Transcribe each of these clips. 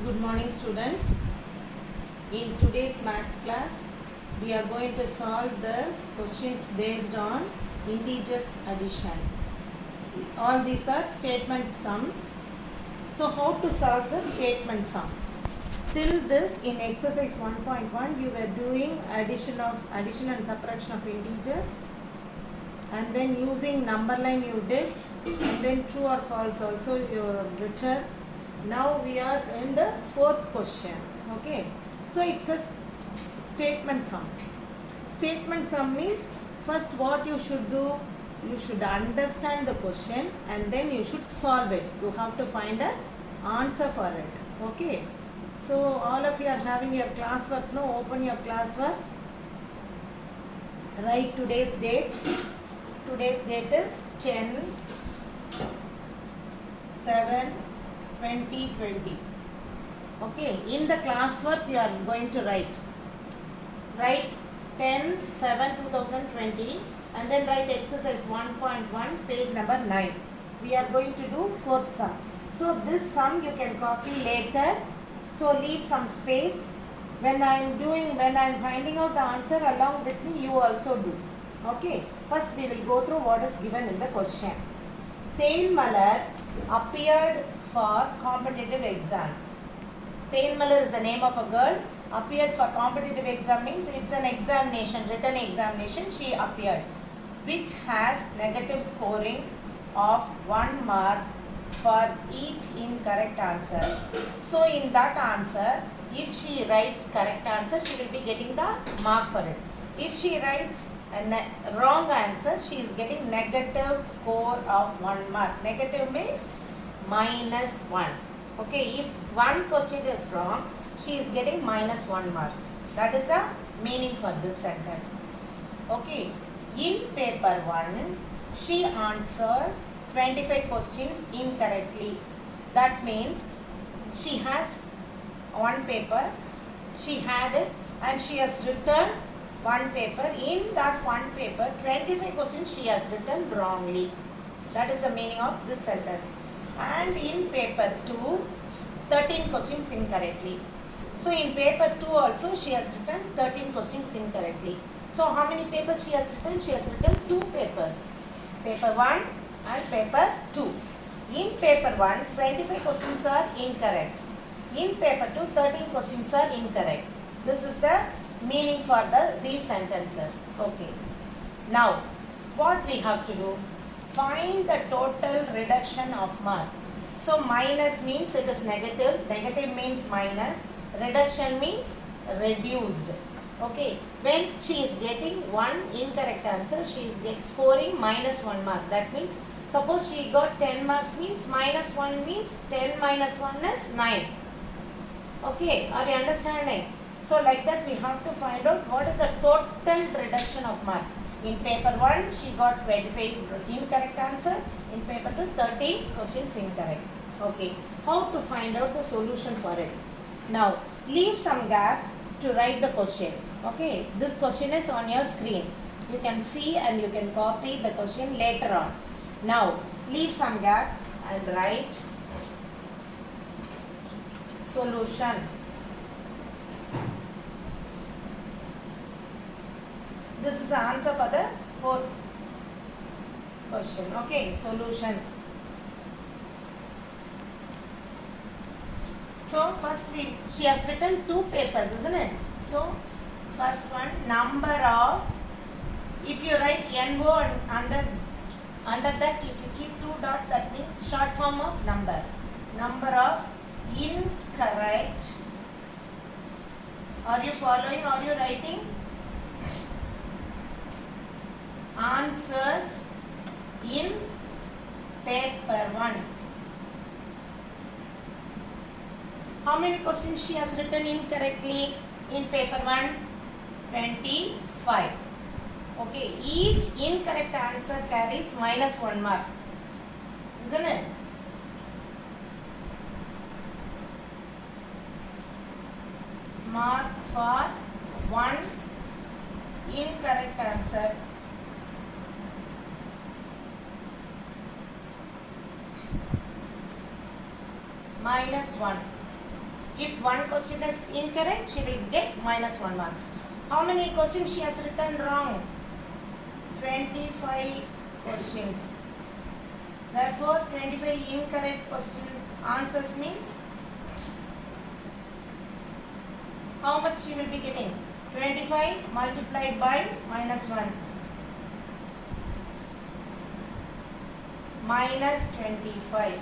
Good morning, students. In today's maths class, we are going to solve the questions based on integers addition. All these are statement sums. So, how to solve the statement sum? Till this, in exercise 1.1, you were doing addition and subtraction of integers, and then using number line you did, and then true or false also you have written. Now we are in the fourth question. Okay, so it's a statement sum. Statement sum means first what you should do, you should understand the question and then you should solve it. You have to find an answer for it. Okay, so all of you are having your classwork. No, open your classwork. Write today's date. Today's date is 10/7/2020. Okay, in the classwork you are going to write 10/7/2020 and then write exercise 1.1 page number 9. We are going to do fourth sum. So this sum you can copy later. So leave some space. When I am finding out the answer along with me, you also do. Okay, first we will go through what is given in the question. Thelmalar appeared for competitive exam. Thelmalar is the name of a girl. Appeared for competitive exam means it's an examination, written examination. She appeared, which has negative scoring of 1 mark for each incorrect answer. So in that answer, if she writes correct answer, she will be getting the mark for it. If she writes a wrong answer, she is getting negative score of 1 mark. Negative means -1. Okay, if one question is wrong, she is getting -1 mark. That is the meaning for this sentence. Okay, in paper 1, she answered 25 questions incorrectly. That means she has one paper, she had it and she has written one paper. In that one paper, 25 questions she has written wrongly. That is the meaning of this sentence. And in paper 2, 13 questions incorrectly. So in paper 2 also she has written 13 questions incorrectly. So how many papers she has written? She has written 2 papers. Paper 1 and paper 2. In paper 1, 25 questions are incorrect. In paper 2, 13 questions are incorrect. This is the meaning for these sentences. Okay. Now, what we have to do? Find the total reduction of marks. So, minus means it is negative. Negative means minus. Reduction means reduced. Okay. When she is getting one incorrect answer, she is scoring -1 mark. That means, suppose she got 10 marks means -1 means 10 minus 1 is 9. Okay. Are you understanding? So like that we have to find out what is the total reduction of mark. In paper 1 she got 25 incorrect answer. In paper 2 13 questions incorrect. Okay. How to find out the solution for it? Now leave some gap to write the question. Okay. This question is on your screen. You can see and you can copy the question later on. Now leave some gap and write solution. This is the answer for the fourth question. Okay, solution. So first she has written 2 papers, isn't it? So first one, number of, if you write NO under that, if you keep 2 dot, that means short form of number. Number of incorrect. Are you following? Are you writing? Answers in paper 1. How many questions she has written incorrectly in paper 1? 25. Okay, each incorrect answer carries -1 mark, isn't it? Mark for one incorrect answer. -1. If one question is incorrect, she will get minus 1 mark. How many questions she has written wrong? 25 questions. Therefore, 25 incorrect answers means how much she will be getting? 25 multiplied by minus 1. Minus 25.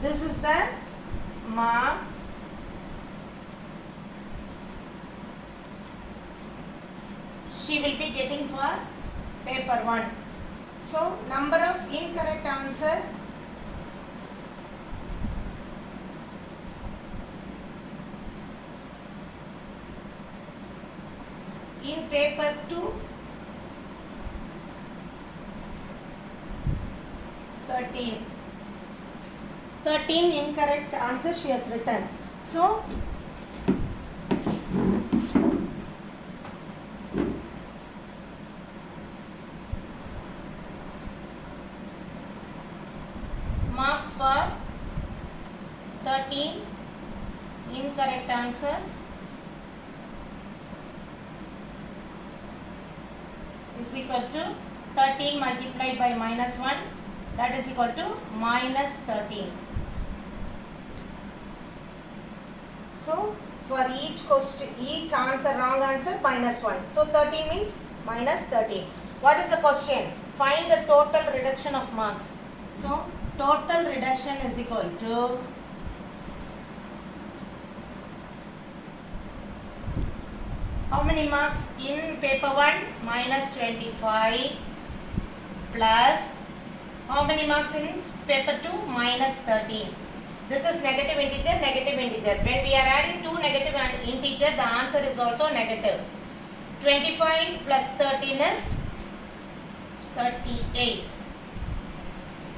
This is the marks she will be getting for paper 1. So, number of incorrect answer in paper 2, 13. 13 incorrect answers she has written. So, marks for 13 incorrect answers is equal to 13 multiplied by minus 1, that is equal to minus 13. So, for each question, each answer, wrong answer, minus 1. So, 13 means minus 13. What is the question? Find the total reduction of marks. So, total reduction is equal to how many marks in paper 1? Minus 25 plus how many marks in paper 2? Minus 13. This is negative integer, negative integer. When we are adding two negative integer, the answer is also negative. 25 plus 13 is 38.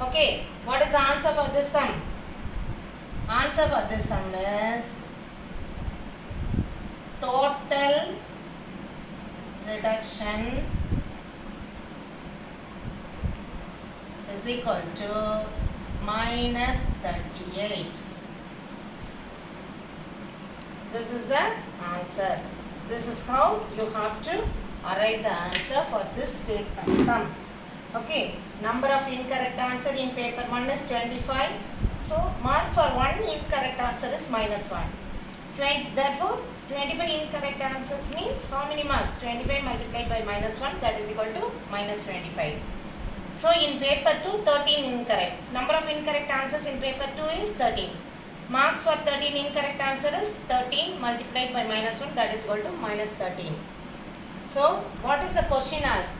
Okay, what is the answer for this sum? Answer for this sum is total reduction is equal to minus 38. This is the answer. This is how you have to arrive the answer for this statement sum. Okay, number of incorrect answer in paper 1 is 25. So, mark for one incorrect answer is minus 1. Therefore, 25 incorrect answers means how many marks? 25 multiplied by minus 1, that is equal to minus 25. So, in paper 2, 13 incorrect. Number of incorrect answers in paper 2 is 13. Marks for 13 incorrect answer is 13 multiplied by minus 1, that is equal to minus 13. So, what is the question asked?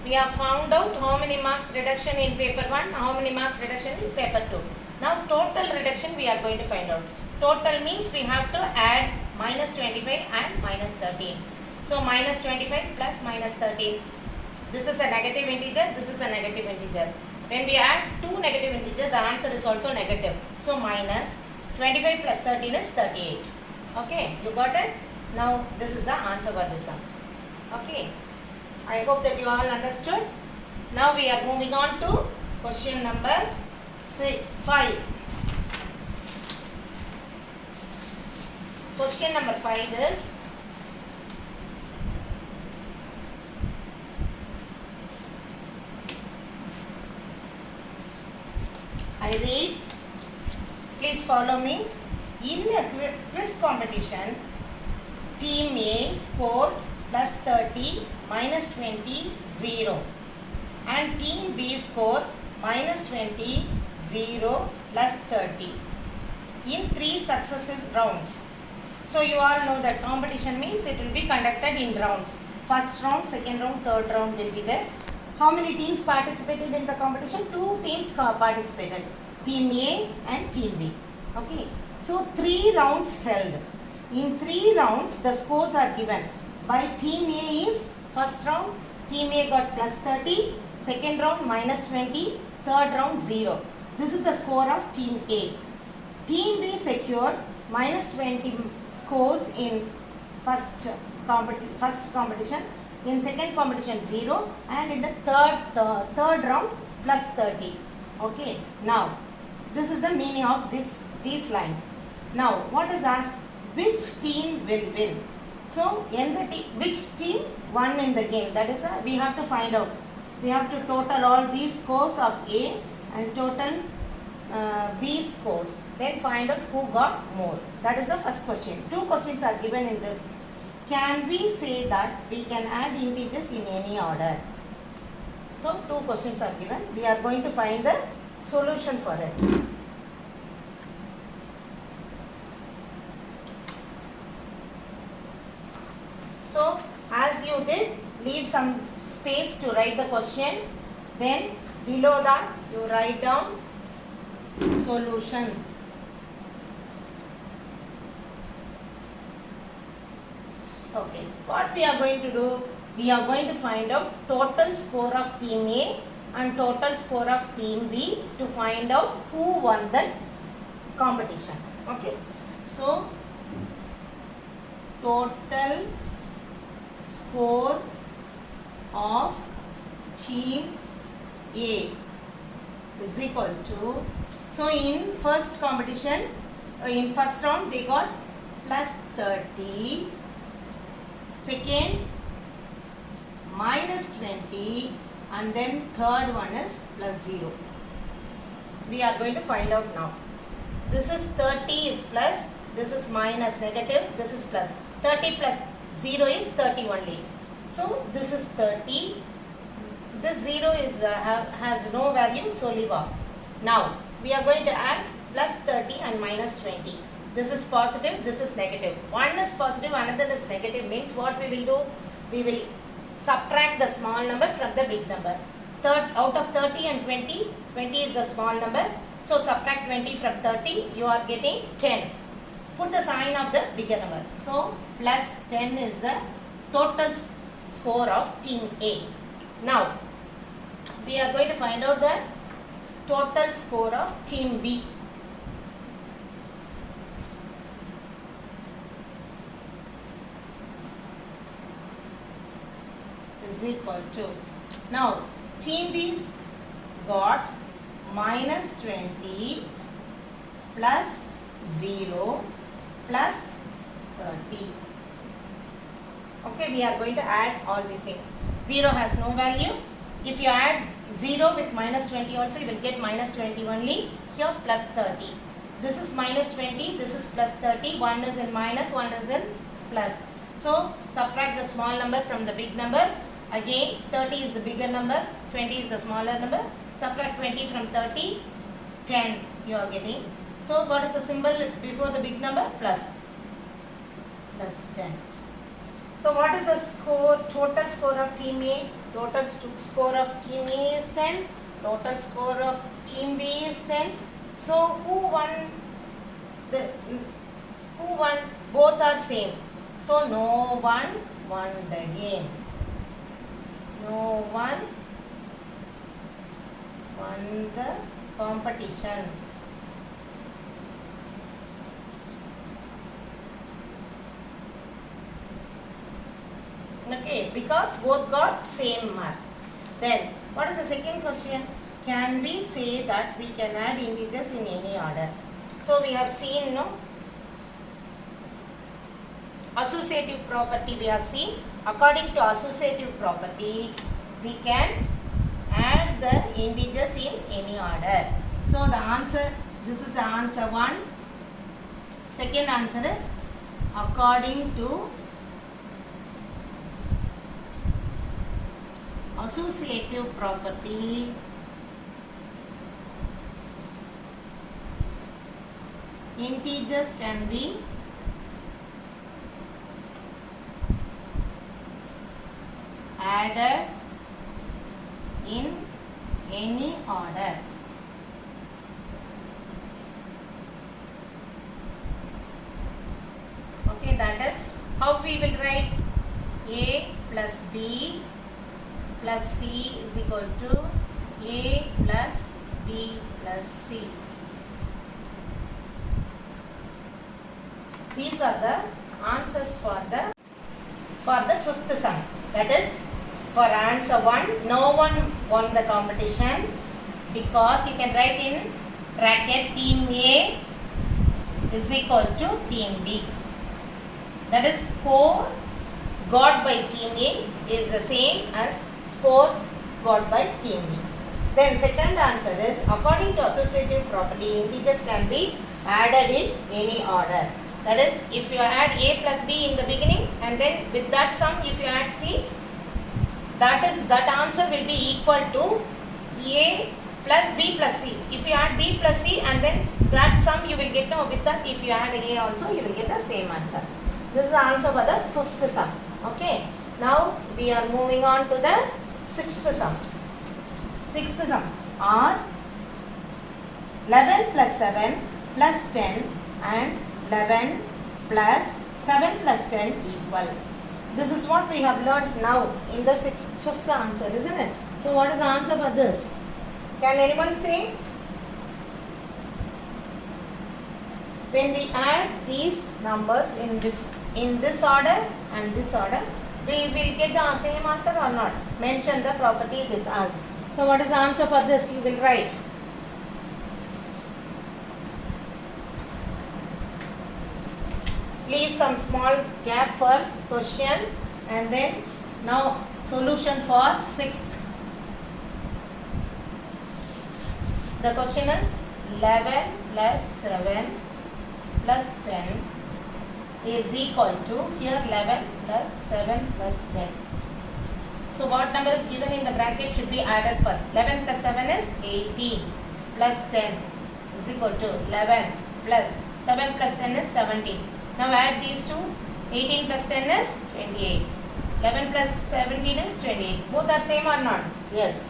We have found out how many marks reduction in paper 1, how many marks reduction in paper 2. Now, total reduction we are going to find out. Total means we have to add minus 25 and minus 13. So, minus 25 plus minus 13. This is a negative integer, this is a negative integer. When we add two negative integers, the answer is also negative. So, minus 25 plus 13 is 38. Okay, you got it? Now, this is the answer for this sum. Okay, I hope that you all understood. Now, we are moving on to question number 5. Question number 5 is I read, please follow me. In a quiz competition, team A scored plus 30, minus 20, 0 and team B scored minus 20, 0, plus 30 in 3 successive rounds. So, you all know that competition means it will be conducted in rounds. First round, second round, third round will be there. How many teams participated in the competition? 2 teams participated. Team A and Team B. Okay. So, 3 rounds held. In 3 rounds, the scores are given. By Team A is first round, Team A got plus 30, second round minus 20, third round 0. This is the score of Team A. Team B secured minus 20 scores in first competition, in second competition 0 and in the third round plus 30. Okay. Now, this is the meaning of these lines. Now, what is asked? Which team will win? So, which team won in the game? That is, we have to find out. We have to total all these scores of A and total B scores. Then find out who got more. That is the first question. Two questions are given in this. Can we say that we can add integers in any order? So, two questions are given. We are going to find the solution for it. So, as you did, leave some space to write the question. Then, below that, you write down solution. Okay, what we are going to do? We are going to find out total score of team A and total score of team B to find out who won the competition. Okay, so total score of team A is equal to, so in first competition, in first round they got plus 30, second minus 20, and then third one is plus 0. We are going to find out now. This is 30 is plus, this is minus negative, this is plus. 30 plus 0 is 30 only. So this is 30. This 0 is has no value, so leave off. Now we are going to add plus 30 and minus 20. This is positive, this is negative. One is positive, another is negative. Means what we will do? We will subtract the small number from the big number. Out of 30 and 20, 20 is the small number. So subtract 20 from 30, you are getting 10. Put the sign of the bigger number. So plus 10 is the total score of team A. Now we are going to find out the total score of team B. Is equal to, now team B's got minus 20 plus 0 plus 30. Okay, we are going to add all these things. 0 has no value. If you add 0 with minus 20 also, you will get minus 20 only. Here plus 30. This is minus 20, this is plus 30. One is in minus, one is in plus. So subtract the small number from the big number. Again 30 is the bigger number, 20 is the smaller number. Subtract 20 from 30, 10 you are getting. So what is the symbol before the big number? Plus. Plus 10. So what is the score, total score of team A? Total score of team A is 10. Total score of team B is 10. So who won? Both are same. So no one won the game. No one won the competition. Okay, because both got same mark. Then, what is the second question? Can we say that we can add integers in any order? So, we have seen, no? Associative property we have seen. According to associative property, we can add the integers in any order. So, the answer, this is the answer 1. Second answer is according to associative property, integers can be added in any order. Okay, that is how we will write A plus B plus C is equal to A plus B plus C. These are the answers for the fifth sum. That is, for answer 1, no one won the competition because you can write in bracket team A is equal to team B. That is, score got by team A is the same as score got by team B. Then second answer is, according to associative property, integers can be added in any order. That is, if you add A plus B in the beginning and then with that sum if you add C, that answer will be equal to A plus B plus C. If you add B plus C and then that sum you will get, no, with that if you add A also you will get the same answer. This is the answer for the fifth sum. Okay. Now we are moving on to the sixth sum. Sixth sum are 11 plus 7 plus 10 and 11 plus 7 plus 10 equal. This is what we have learnt now in the fifth answer, isn't it? So what is the answer for this? Can anyone say? When we add these numbers in this order and this order, we will get the same answer or not? Mention the property it is asked. So what is the answer for this? You will write. Leave some small gap for question and then now solution for sixth. The question is 11 plus 7 plus 10 is equal to, here 11 plus 7 plus 10. So what number is given in the bracket should be added first. 11 plus 7 is 18 plus 10 is equal to 11 plus 7 plus 10 is 17. Now add these two. 18 plus 10 is 28. 11 plus 17 is 28. Both are same or not? Yes.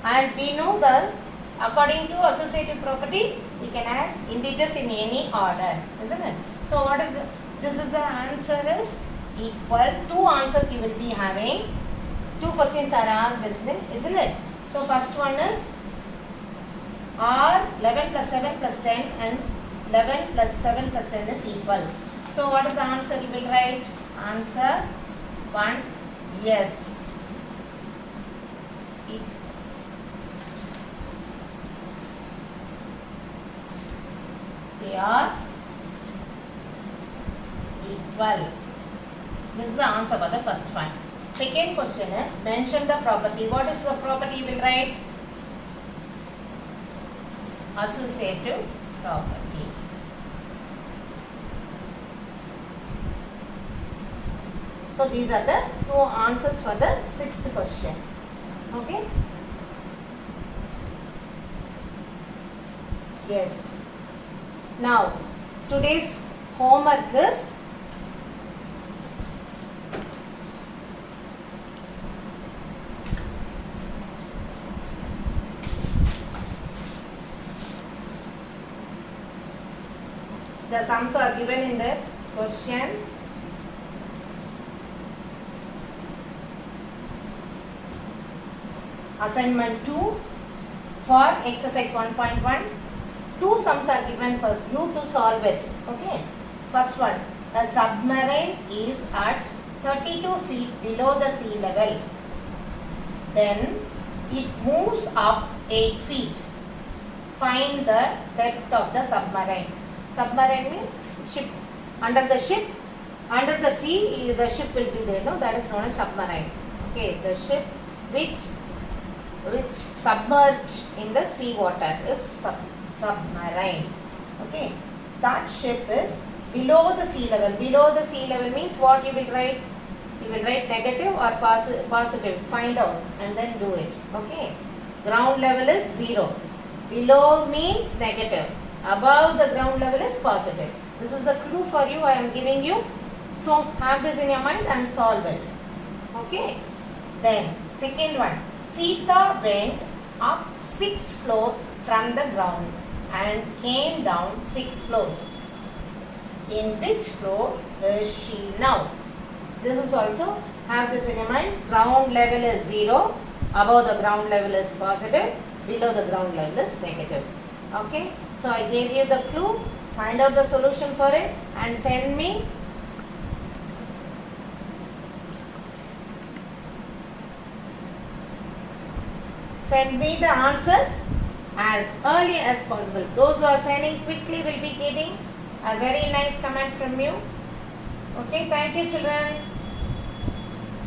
And we know that according to associative property, we can add integers in any order, isn't it? So what is this is the answer is equal. Two answers you will be having. Two questions are asked, isn't it? So first one is R 11 plus 7 plus 10 and 11 plus 7 plus 10 is equal. So what is the answer you will write? Answer 1, yes. They are equal. This is the answer for the first one. Second question is, mention the property. What is the property you will write? Associative property. So these are the two answers for the sixth question. Okay? Yes. Now, today's homework is the sums are given in the question. Assignment 2 for exercise 1.1. Two sums are given for you to solve it. Okay. First one, a submarine is at 32 feet below the sea level. Then it moves up 8 feet. Find the depth of the submarine. Submarine means ship. Under the ship, under the sea, the ship will be there. No, that is known as submarine. Okay, the ship which submerged in the sea water is submarine. Okay, that ship is below the sea level. Below the sea level means what you will write? You will write negative or positive. Find out and then do it. Okay, ground level is 0. Below means negative. Above the ground level is positive. This is a clue for you I am giving you. So have this in your mind and solve it. Okay. Then second one. Sita went up 6 floors from the ground and came down 6 floors. In which floor is she now? This is also, have this in your mind. Ground level is 0. Above the ground level is positive. Below the ground level is negative. Okay. So I gave you the clue. Find out the solution for it and send me. Send me the answers as early as possible. Those who are sending quickly will be getting A very nice comment from you. Okay, thank you children.